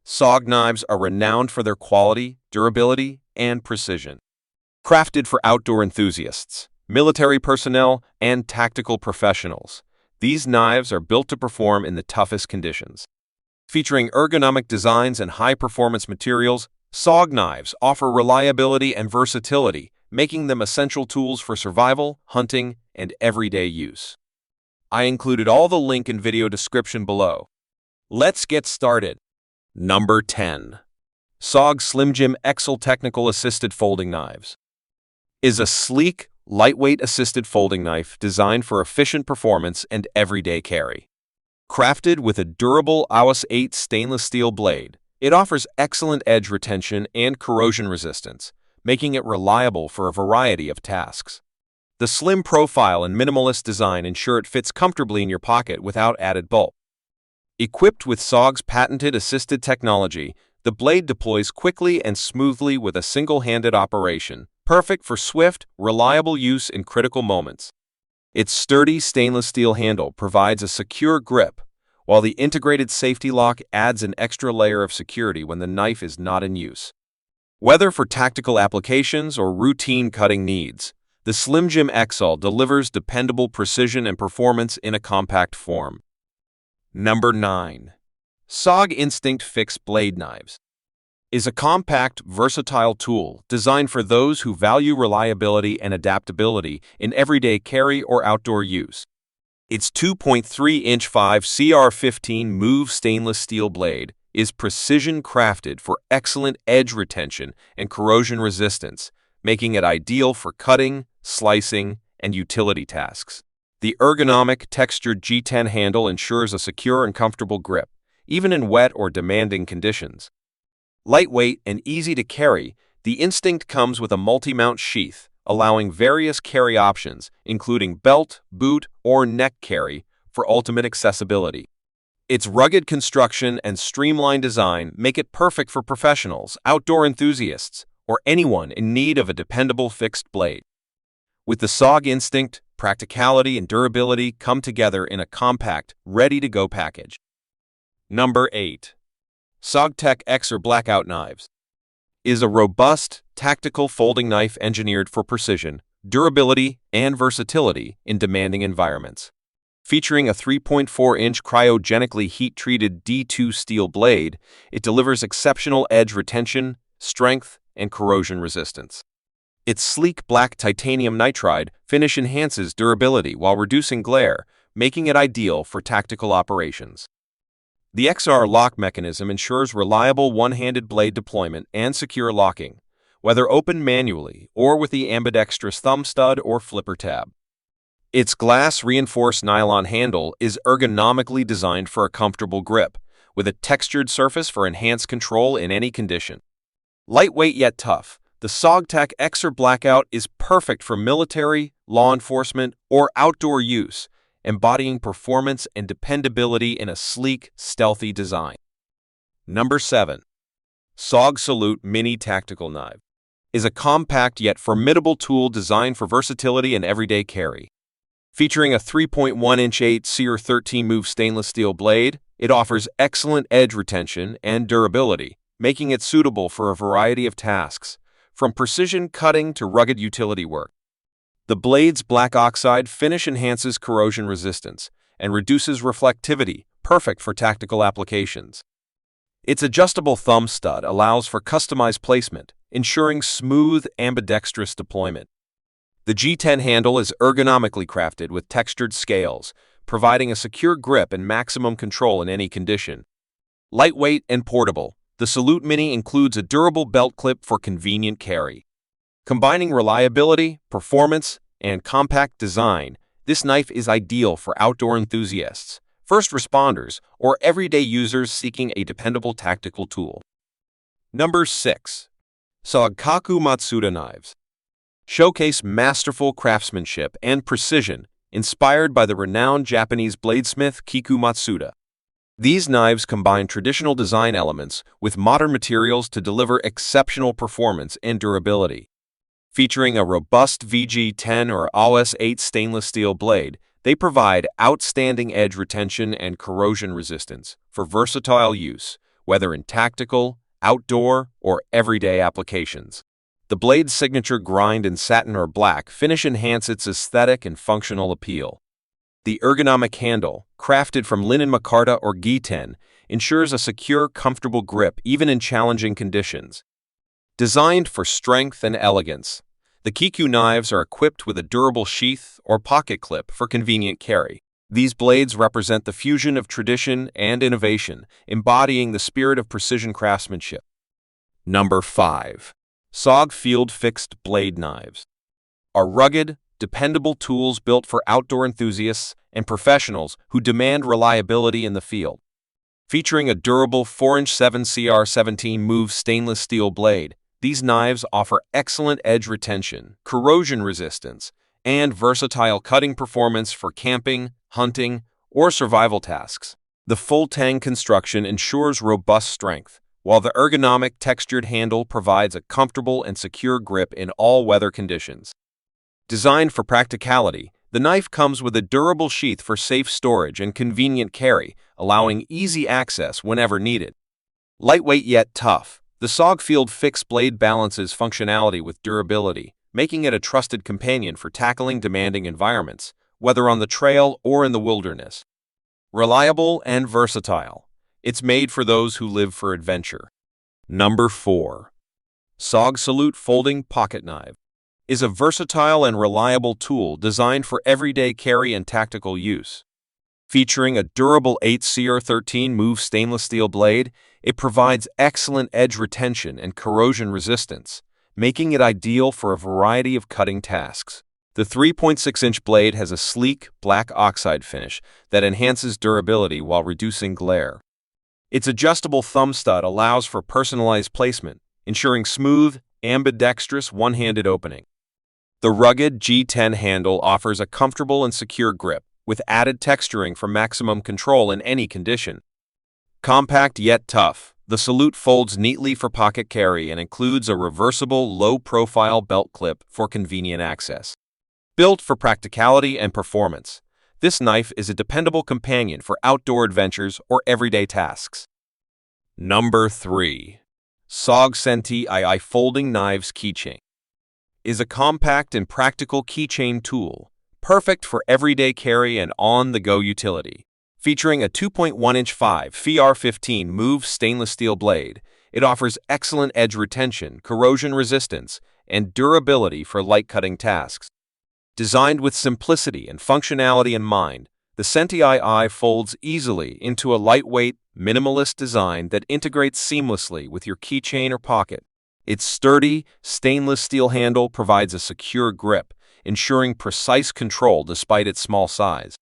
SOG knives are renowned for their quality, durability, and precision. Crafted for outdoor enthusiasts, military personnel, and tactical professionals, these knives are built to perform in the toughest conditions. Featuring ergonomic designs and high-performance materials, SOG knives offer reliability and versatility, making them essential tools for survival, hunting, and everyday use. I included all the link in video description below. Let's get started. Number 10. SOG Slim Jim EXL Technical Assisted Folding Knives is a sleek, lightweight assisted folding knife designed for efficient performance and everyday carry. Crafted with a durable AUS 8 stainless steel blade, it offers excellent edge retention and corrosion resistance, making it reliable for a variety of tasks. The slim profile and minimalist design ensure it fits comfortably in your pocket without added bulk. Equipped with SOG's patented assisted technology, the blade deploys quickly and smoothly with a single-handed operation, perfect for swift, reliable use in critical moments. Its sturdy stainless steel handle provides a secure grip, while the integrated safety lock adds an extra layer of security when the knife is not in use. Whether for tactical applications or routine cutting needs, the Slim Jim EXL delivers dependable precision and performance in a compact form. Number 9. SOG Instinct Fixed Blade Knives is a compact, versatile tool designed for those who value reliability and adaptability in everyday carry or outdoor use. Its 2.3-inch 5cr15 move stainless steel blade is precision crafted for excellent edge retention and corrosion resistance, making it ideal for cutting, slicing, and utility tasks. The ergonomic, textured G10 handle ensures a secure and comfortable grip, even in wet or demanding conditions. Lightweight and easy to carry, the Instinct comes with a multi-mount sheath, allowing various carry options, including belt, boot, or neck carry, for ultimate accessibility. Its rugged construction and streamlined design make it perfect for professionals, outdoor enthusiasts, or anyone in need of a dependable fixed blade. With the SOG Instinct, practicality and durability come together in a compact, ready-to-go package. Number 8. Sog-tac XER Blackout Knives is a robust, tactical folding knife engineered for precision, durability, and versatility in demanding environments. Featuring a 3.4-inch cryogenically heat-treated D2 steel blade, it delivers exceptional edge retention, strength, and corrosion resistance. Its sleek black titanium nitride finish enhances durability while reducing glare, making it ideal for tactical operations. The XR lock mechanism ensures reliable one-handed blade deployment and secure locking, whether opened manually or with the ambidextrous thumb stud or flipper tab. Its glass-reinforced nylon handle is ergonomically designed for a comfortable grip, with a textured surface for enhanced control in any condition. Lightweight yet tough, the Sog-tac XER Blackout is perfect for military, law enforcement, or outdoor use, embodying performance and dependability in a sleek, stealthy design. Number 7. SOG Salute Mini Tactical Knife is a compact yet formidable tool designed for versatility and everyday carry. Featuring a 3.1-inch 8cr13 move stainless steel blade, it offers excellent edge retention and durability, making it suitable for a variety of tasks, from precision cutting to rugged utility work. The blade's black oxide finish enhances corrosion resistance and reduces reflectivity, perfect for tactical applications. Its adjustable thumb stud allows for customized placement, ensuring smooth, ambidextrous deployment. The G10 handle is ergonomically crafted with textured scales, providing a secure grip and maximum control in any condition. Lightweight and portable, the Salute Mini includes a durable belt clip for convenient carry. Combining reliability, performance, and compact design, this knife is ideal for outdoor enthusiasts, first responders, or everyday users seeking a dependable tactical tool. Number 6. SOG Kiku Matsuda Knives showcase masterful craftsmanship and precision inspired by the renowned Japanese bladesmith Kiku Matsuda. These knives combine traditional design elements with modern materials to deliver exceptional performance and durability. Featuring a robust VG10 or AUS 8 stainless steel blade, they provide outstanding edge retention and corrosion resistance for versatile use, whether in tactical, outdoor, or everyday applications. The blade's signature grind in satin or black finish enhance its aesthetic and functional appeal. The ergonomic handle, crafted from linen micarta or ghee-ten, ensures a secure, comfortable grip even in challenging conditions. Designed for strength and elegance, the Kiku knives are equipped with a durable sheath or pocket clip for convenient carry. These blades represent the fusion of tradition and innovation, embodying the spirit of precision craftsmanship. Number 5. SOG Field Fix Blade Knives are rugged, dependable tools built for outdoor enthusiasts and professionals who demand reliability in the field. Featuring a durable 4-inch 7cr17 move stainless steel blade, these knives offer excellent edge retention, corrosion resistance, and versatile cutting performance for camping, hunting, or survival tasks. The full-tang construction ensures robust strength, while the ergonomic textured handle provides a comfortable and secure grip in all weather conditions. Designed for practicality, the knife comes with a durable sheath for safe storage and convenient carry, allowing easy access whenever needed. Lightweight yet tough, the SOG Field Fix blade balances functionality with durability, making it a trusted companion for tackling demanding environments, whether on the trail or in the wilderness. Reliable and versatile, it's made for those who live for adventure. Number 4. SOG Salute Folding Pocket Knife is a versatile and reliable tool designed for everyday carry and tactical use. Featuring a durable 8cr13 move stainless steel blade, it provides excellent edge retention and corrosion resistance, making it ideal for a variety of cutting tasks. The 3.6-inch blade has a sleek, black oxide finish that enhances durability while reducing glare. Its adjustable thumb stud allows for personalized placement, ensuring smooth, ambidextrous one-handed opening. The rugged G10 handle offers a comfortable and secure grip, with added texturing for maximum control in any condition. Compact yet tough, the Salute folds neatly for pocket carry and includes a reversible, low-profile belt clip for convenient access. Built for practicality and performance, this knife is a dependable companion for outdoor adventures or everyday tasks. Number 3. SOG CTIE Folding Knives Keychain is a compact and practical keychain tool, perfect for everyday carry and on-the-go utility. Featuring a 2.1-inch 5cr15 move stainless steel blade, it offers excellent edge retention, corrosion resistance, and durability for light-cutting tasks. Designed with simplicity and functionality in mind, the CTIE folds easily into a lightweight, minimalist design that integrates seamlessly with your keychain or pocket. Its sturdy, stainless steel handle provides a secure grip, ensuring precise control despite its small size.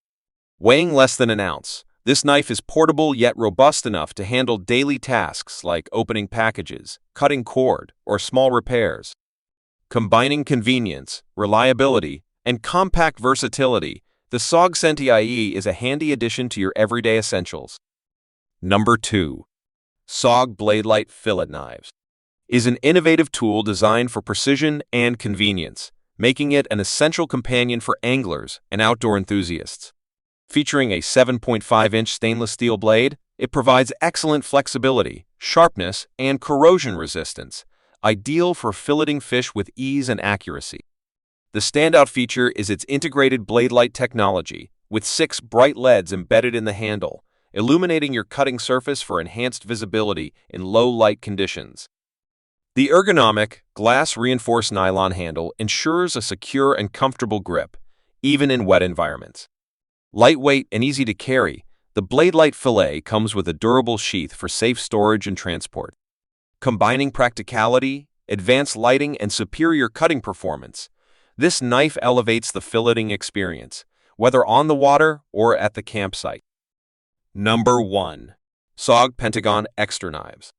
Weighing less than an ounce, this knife is portable yet robust enough to handle daily tasks like opening packages, cutting cord, or small repairs. Combining convenience, reliability, and compact versatility, the SOG CTIE is a handy addition to your everyday essentials. Number 2. SOG Bladelight Fillet Knives is an innovative tool designed for precision and convenience, making it an essential companion for anglers and outdoor enthusiasts. Featuring a 7.5-inch stainless steel blade, it provides excellent flexibility, sharpness, and corrosion resistance, ideal for filleting fish with ease and accuracy. The standout feature is its integrated bladelight technology, with 6 bright LEDs embedded in the handle, illuminating your cutting surface for enhanced visibility in low-light conditions. The ergonomic, glass-reinforced nylon handle ensures a secure and comfortable grip, even in wet environments. Lightweight and easy to carry, the Bladelight fillet comes with a durable sheath for safe storage and transport. Combining practicality, advanced lighting, and superior cutting performance, this knife elevates the filleting experience, whether on the water or at the campsite. Number 1. SOG Pentagon EXTERNAL Knives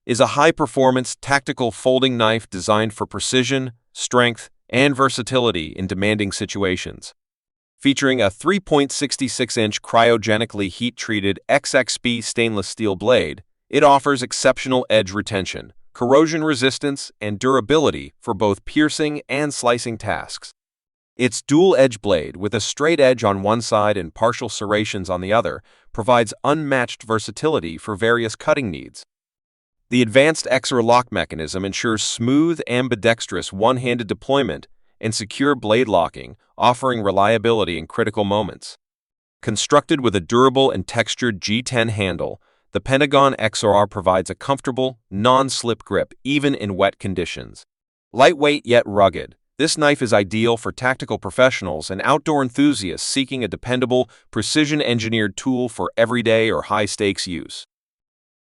is a high-performance, tactical folding knife designed for precision, strength, and versatility in demanding situations. Featuring a 3.66-inch cryogenically heat-treated XXB stainless steel blade, it offers exceptional edge retention, corrosion resistance, and durability for both piercing and slicing tasks. Its dual-edge blade, with a straight edge on one side and partial serrations on the other, provides unmatched versatility for various cutting needs. The advanced XER lock mechanism ensures smooth, ambidextrous one-handed deployment and secure blade locking, offering reliability in critical moments. Constructed with a durable and textured G10 handle, the Pentagon XER provides a comfortable, non-slip grip even in wet conditions. Lightweight yet rugged, this knife is ideal for tactical professionals and outdoor enthusiasts seeking a dependable, precision-engineered tool for everyday or high-stakes use.